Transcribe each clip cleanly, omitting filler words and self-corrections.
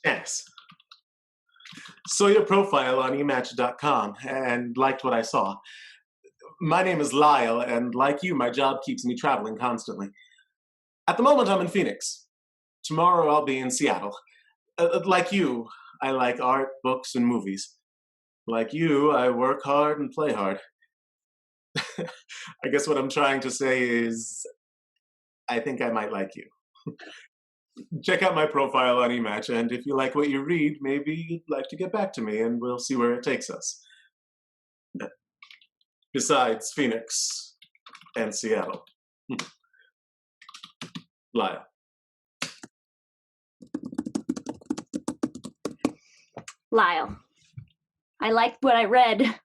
Yes. Saw your profile on ematch.com and liked what I saw. My name is Lyle, and like you, my job keeps me traveling constantly. At the moment, I'm in Phoenix. Tomorrow, I'll be in Seattle. Like you, I like art, books, and movies. Like you, I work hard and play hard. I guess what I'm trying to say is, I think I might like you. Check out my profile on eMatch, and if you like what you read, maybe you'd like to get back to me, and we'll see where it takes us. Besides Phoenix and Seattle. Lyle. Lyle, I liked what I read,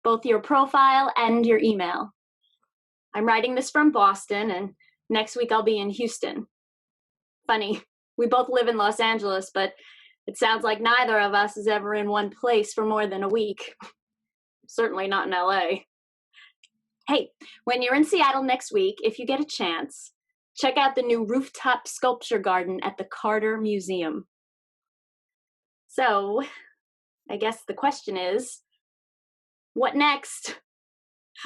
both your profile and your email. I'm writing this from Boston, and next week I'll be in Houston. Funny, we both live in Los Angeles, but it sounds like neither of us is ever in one place for more than a week. Certainly not in LA. Hey, when you're in Seattle next week, if you get a chance, check out the new rooftop sculpture garden at the Carter Museum. So, I guess the question is, what next?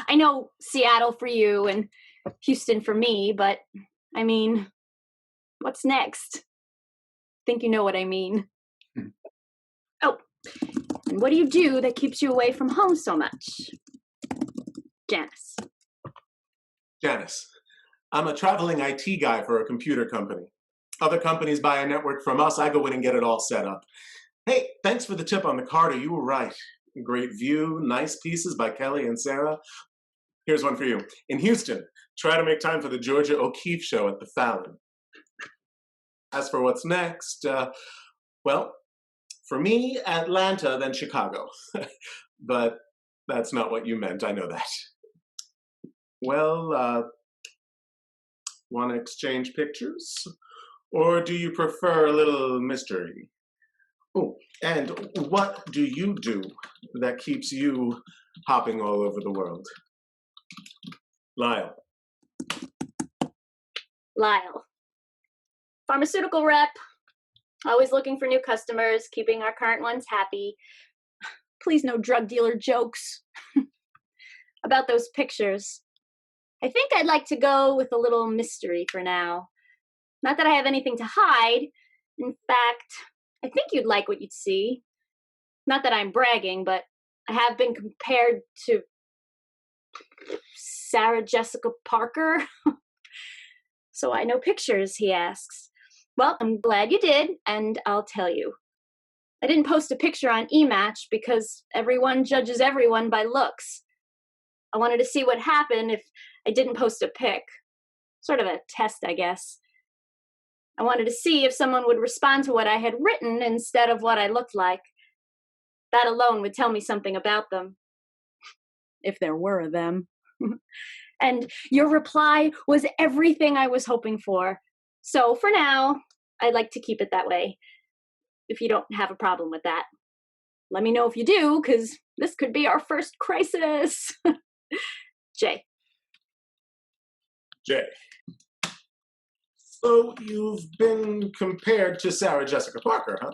I know Seattle for you and Houston for me, but I mean, what's next? Think you know what I mean. Oh, and what do you do that keeps you away from home so much? Janice. Janice. I'm a traveling IT guy for a computer company. Other companies buy a network from us, I go in and get it all set up. Hey, thanks for the tip on the Carter, you were right. Great view, nice pieces by Kelly and Sarah. Here's one for you. In Houston, try to make time for the Georgia O'Keeffe show at the Fallon. As for what's next, well, for me, Atlanta, then Chicago. But that's not what you meant, I know that. Well, want to exchange pictures? Or do you prefer a little mystery? Oh, and what do you do that keeps you hopping all over the world? Lyle. Lyle. Pharmaceutical rep. Always looking for new customers, keeping our current ones happy. Please no drug dealer jokes. About those pictures. I think I'd like to go with a little mystery for now. Not that I have anything to hide. In fact, I think you'd like what you'd see. Not that I'm bragging, but I have been compared to Sarah Jessica Parker. So I know pictures, he asks. Well, I'm glad you did, and I'll tell you. I didn't post a picture on eMatch because everyone judges everyone by looks. I wanted to see what happened if I didn't post a pic. Sort of a test, I guess. I wanted to see if someone would respond to what I had written instead of what I looked like. That alone would tell me something about them. If there were them. And your reply was everything I was hoping for. So for now, I'd like to keep it that way. If you don't have a problem with that. Let me know if you do, because this could be our first crisis. Jay. Jay. So you've been compared to Sarah Jessica Parker, huh?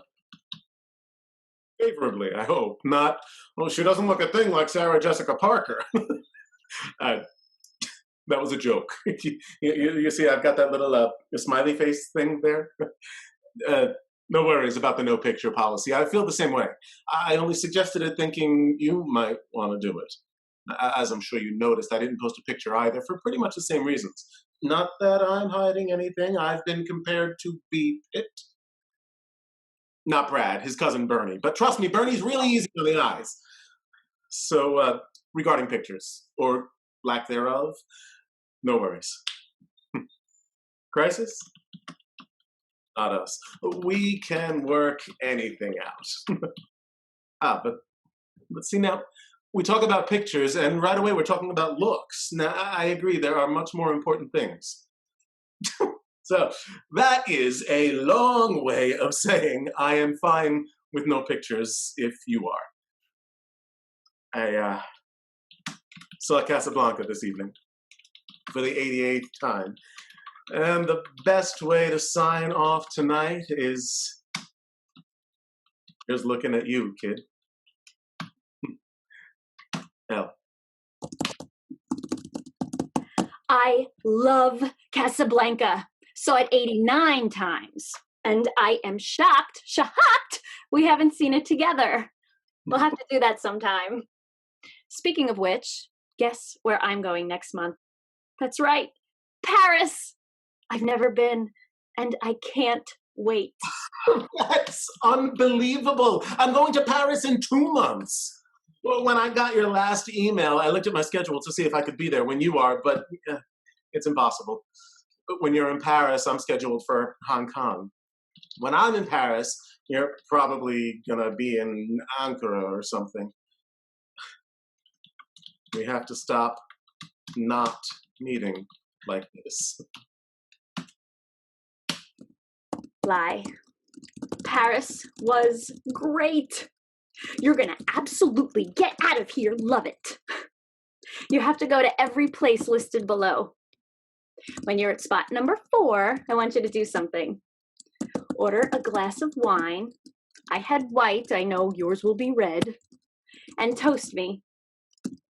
Favorably, I hope. Not, well, she doesn't look a thing like Sarah Jessica Parker. That was a joke. You see, I've got that little smiley face thing there. No worries about the no picture policy. I feel the same way. I only suggested it thinking you might want to do it. As I'm sure you noticed, I didn't post a picture either for pretty much the same reasons. Not that I'm hiding anything. I've been compared to B. Pitt. Not Brad, his cousin Bernie. But trust me, Bernie's really easy on the eyes. So, regarding pictures, or lack thereof, no worries. Crisis? Not us. We can work anything out. But see now, we talk about pictures, and right away we're talking about looks. Now, I agree, there are much more important things. So, that is a long way of saying I am fine with no pictures if you are. I saw Casablanca this evening for the 88th time. And the best way to sign off tonight is Here's looking at you, kid. L. I love Casablanca. Saw it 89 times. And I am shocked we haven't seen it together. We'll have to do that sometime. Speaking of which, guess where I'm going next month? That's right, Paris! I've never been, and I can't wait. That's unbelievable. I'm going to Paris in 2 months. Well, when I got your last email, I looked at my schedule to see if I could be there when you are, but it's impossible. When you're in Paris, I'm scheduled for Hong Kong. When I'm in Paris, you're probably gonna be in Ankara or something. We have to stop not meeting like this. Lie. Paris was great. You're gonna absolutely get out of here, love it. You have to go to every place listed below. When you're at spot number 4, I want you to do something. Order a glass of wine. I had white, I know yours will be red. And toast me.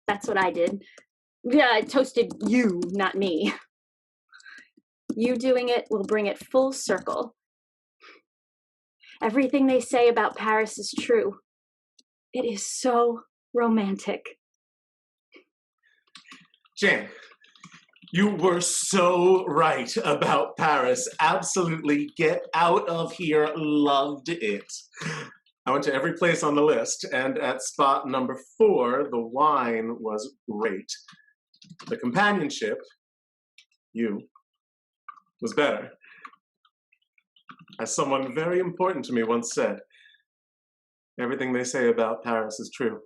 That's what I did. Yeah, I toasted you, not me. You doing it will bring it full circle. Everything they say about Paris is true. It is so romantic. Jan, you were so right about Paris. Absolutely. Get out of here. Loved it. I went to every place on the list, and at spot number 4, the wine was great. The companionship, you, was better. As someone very important to me once said, everything they say about Paris is true.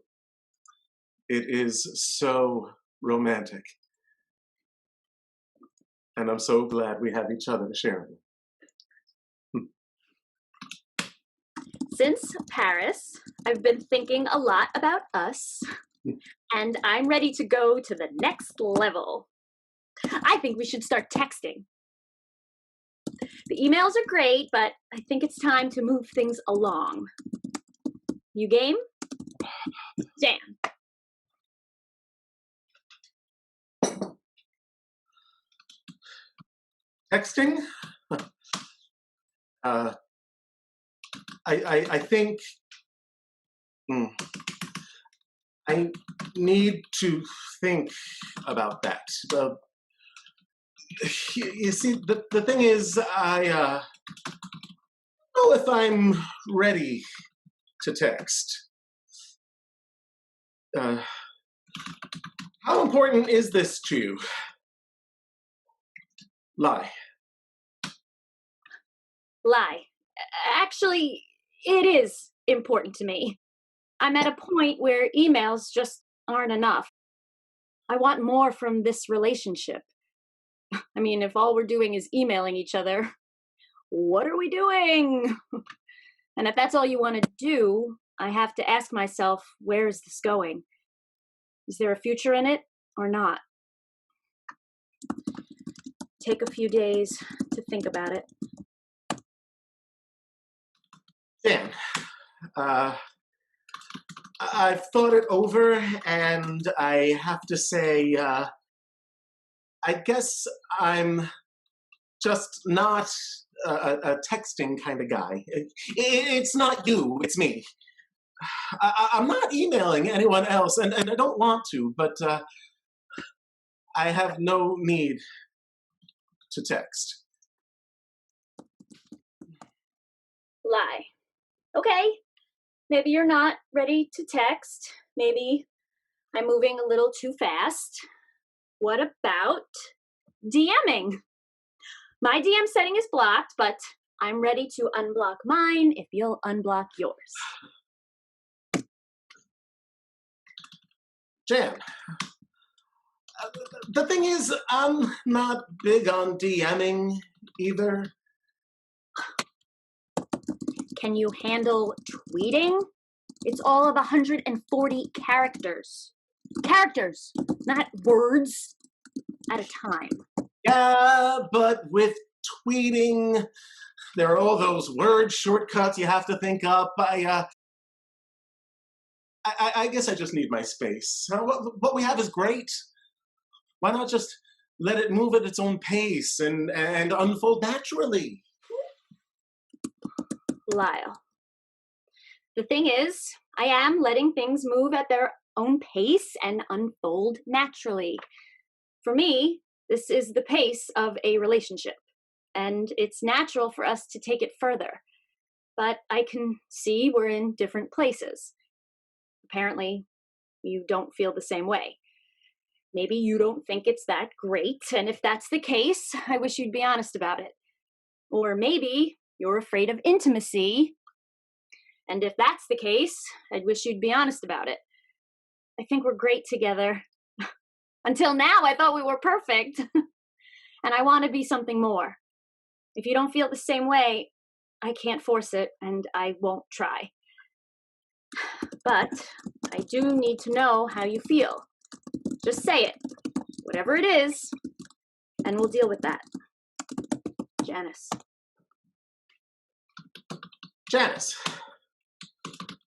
It is so romantic. And I'm so glad we have each other to share it. Since Paris, I've been thinking a lot about us, and I'm ready to go to the next level. I think we should start texting. The emails are great, but I think it's time to move things along. You game? Dan. Texting? I think I need to think about that. You see, the thing is, I don't know if I'm ready to text. How important is this to you? Lie. Lie. Actually, it is important to me. I'm at a point where emails just aren't enough. I want more from this relationship. I mean, if all we're doing is emailing each other, what are we doing? And if that's all you want to do, I have to ask myself, where is this going? Is there a future in it or not? Take a few days to think about it. Dan, I've thought it over, and I have to say, I guess I'm just not a texting kind of guy. It's not you, it's me. I'm not emailing anyone else, and I don't want to, but I have no need to text. Lie. Okay, maybe you're not ready to text. Maybe I'm moving a little too fast. What about DMing? My DM setting is blocked, but I'm ready to unblock mine if you'll unblock yours. Jan, the thing is, I'm not big on DMing either. Can you handle tweeting? It's all of 140 characters. Characters, not words, at a time. Yeah, but with tweeting, there are all those word shortcuts you have to think up. I guess I just need my space. What we have is great. Why not just let it move at its own pace and unfold naturally? Lyle. The thing is, I am letting things move at their own pace and unfold naturally. For me, this is the pace of a relationship, and it's natural for us to take it further. But I can see we're in different places. Apparently, you don't feel the same way. Maybe you don't think it's that great, and if that's the case, I wish you'd be honest about it. Or maybe you're afraid of intimacy, and if that's the case, I'd wish you'd be honest about it. I think we're great together. Until now, I thought we were perfect. And I want to be something more. If you don't feel the same way, I can't force it, and I won't try. But I do need to know how you feel. Just say it, whatever it is, and we'll deal with that. Janice. Janice,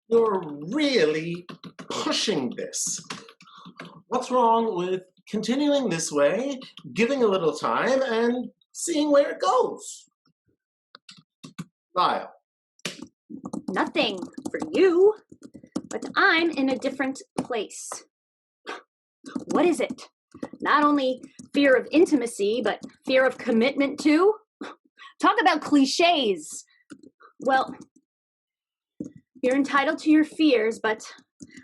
you're really pushing this. What's wrong with continuing this way, giving a little time, and seeing where it goes? Lyle. Nothing for you, but I'm in a different place. What is it? Not only fear of intimacy, but fear of commitment too? Talk about cliches. Well, you're entitled to your fears, but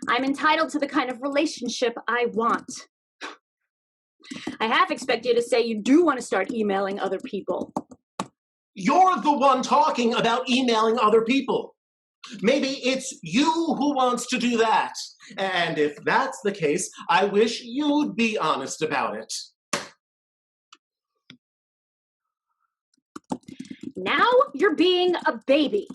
I'm entitled to the kind of relationship I want. I half expect you to say you do want to start emailing other people. You're the one talking about emailing other people. Maybe it's you who wants to do that. And if that's the case, I wish you'd be honest about it. Now you're being a baby.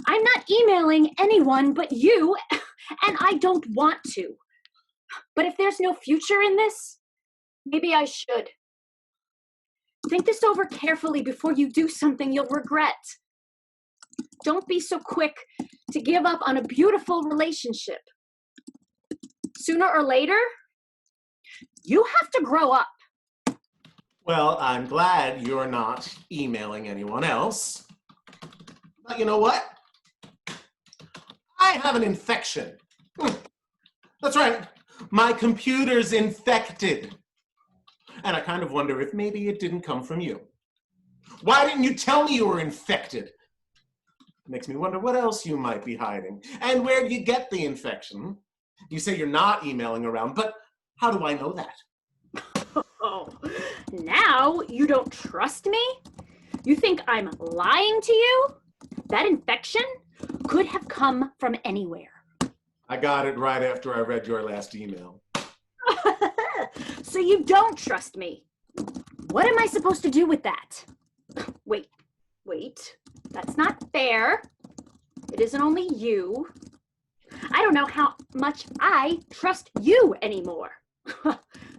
I'm not emailing anyone but you, and I don't want to. But if there's no future in this, maybe I should. Think this over carefully before you do something you'll regret. Don't be so quick to give up on a beautiful relationship. Sooner or later, you have to grow up. Well, I'm glad you're not emailing anyone else. But you know what? I have an infection. That's right. My computer's infected. And I kind of wonder if maybe it didn't come from you. Why didn't you tell me you were infected? Makes me wonder what else you might be hiding. And where do you get the infection? You say you're not emailing around, but how do I know that? Oh, now you don't trust me? You think I'm lying to you? That infection could have come from anywhere. I got it right after I read your last email. So you don't trust me. What am I supposed to do with that? Wait. That's not fair. It isn't only you. I don't know how much I trust you anymore.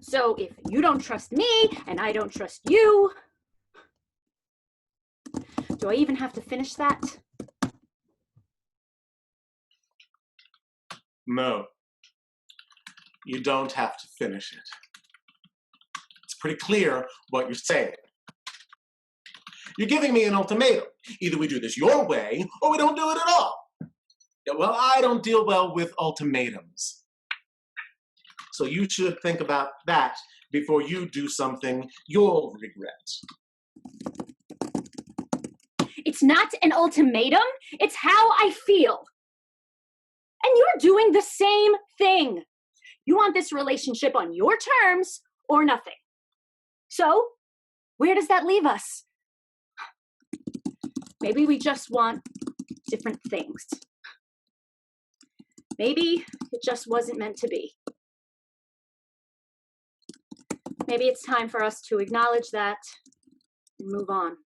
So if you don't trust me and I don't trust you, do I even have to finish that? No. You don't have to finish it. It's pretty clear what you're saying. You're giving me an ultimatum. Either we do this your way, or we don't do it at all. Yeah, well, I don't deal well with ultimatums. So you should think about that before you do something you'll regret. It's not an ultimatum. It's how I feel. And you're doing the same thing. You want this relationship on your terms or nothing. So, where does that leave us? Maybe we just want different things. Maybe it just wasn't meant to be. Maybe it's time for us to acknowledge that and move on.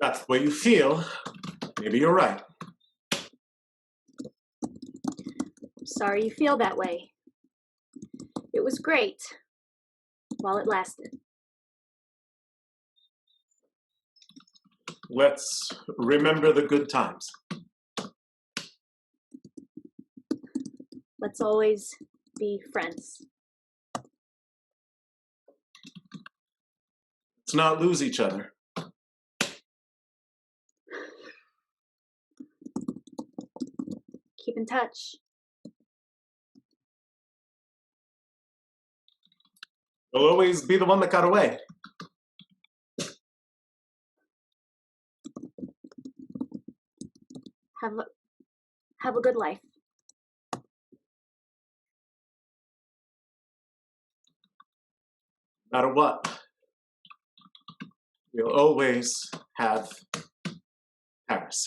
That's the way you feel. Maybe you're right. I'm sorry you feel that way. It was great while it lasted. Let's remember the good times. Let's always be friends. Let's not lose each other. Keep in touch. You'll always be the one that got away. Have a good life. No matter what, we'll always have Paris.